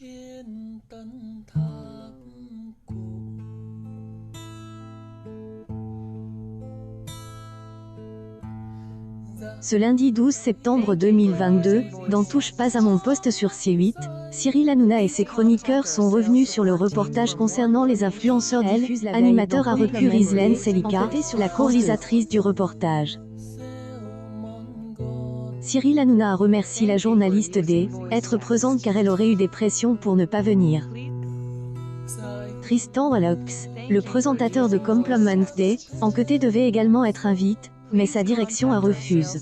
Ce lundi 12 septembre 2022, dans Touche pas à mon poste sur C8, Cyril Hanouna et ses chroniqueurs sont revenus sur le reportage concernant les influenceurs. Elle, animateur a repu Rizlen Selika, la co-réalisatrice du reportage. Cyril Hanouna a remercié la journaliste d'être présente car elle aurait eu des pressions pour ne pas venir. Tristan Alox, le présentateur de Compliment Day, en côté devait également être invité, mais sa direction a refusé.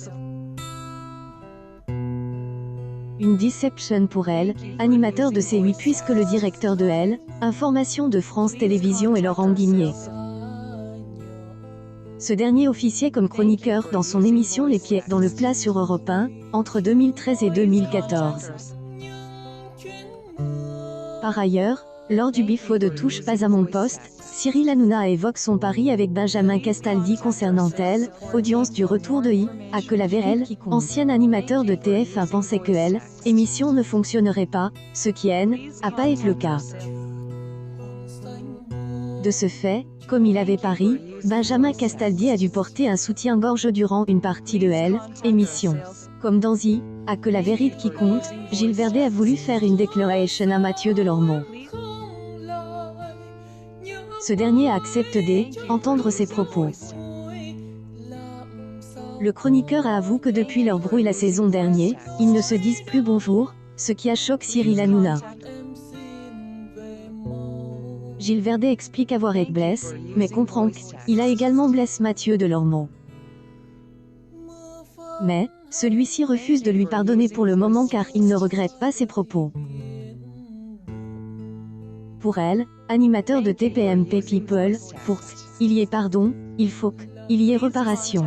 Une déception pour elle, animateur de C8 puisque le directeur de Elle, Information de France Télévisions est Laurent Guigné. Ce dernier officiait comme chroniqueur dans son émission Les Pieds dans le plat sur Europe 1, entre 2013 et 2014. Par ailleurs, lors du bifo de Touche pas à mon poste, Cyril Hanouna évoque son pari avec Benjamin Castaldi concernant Elle, audience du retour de à que la VRL, ancien animateur de TF1 pensait que Elle, émission ne fonctionnerait pas, ce qui n'a pas été le cas. De ce fait, comme il avait pari, Benjamin Castaldi a dû porter un soutien-gorge durant une partie de Elle, émission. Comme dans à que la vérité qui compte, Gilles Verdet a voulu faire une déclaration à Mathieu Delormeau. Ce dernier a accepté d'entendre ses propos. Le chroniqueur a avoué que depuis leur brouille la saison dernière, ils ne se disent plus bonjour, ce qui a choqué Cyril Hanouna. Gilles Verdet explique avoir été blessé, mais comprend qu'il a également blessé Mathieu Delormeau. Mais, celui-ci refuse de lui pardonner pour le moment car il ne regrette pas ses propos. Pour Elle, animateur de TPMP People, pour il y ait pardon, il faut qu'il y ait réparation.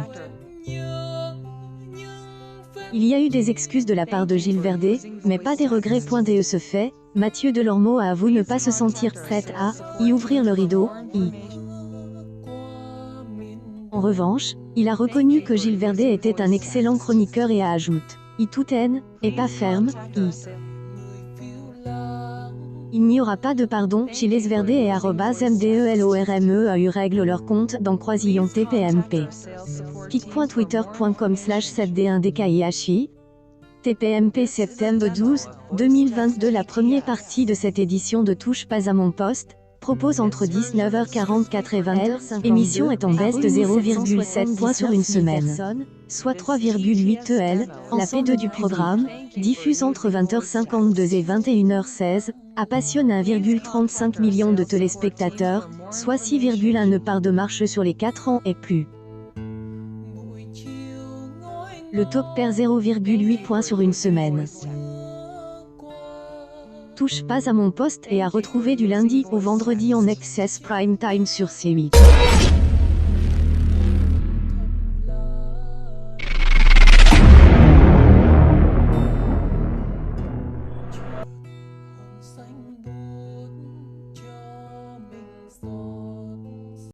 Il y a eu des excuses de la part de Gilles Verdet, mais pas des regrets. De ce fait, Mathieu Delormeau a avoué ne pas se sentir prêt à y ouvrir le rideau. En revanche, il a reconnu que Gilles Verdet était un excellent chroniqueur et a ajouté tout haine, et pas ferme, Il n'y aura pas de pardon. Gilles Verdet et @MDELORMEAU règlent leur compte dans Croisillon TPMP. pic.twitter.com/7D1DKIHI TPMP septembre 12, 2022. La première partie de cette édition de Touche pas à mon poste propose entre 19h44 et 20h. Émission est en baisse de 0,7 points sur une semaine, soit 3,8 EL. La P2 du programme, diffuse entre 20h52 et 21h16, passionne 1,35 million de téléspectateurs, soit 6,1 part de marche sur les 4 ans et plus. Le top perd 0,8 points sur une semaine. Touche pas à mon poste et à retrouver du lundi au vendredi en access prime time sur C8.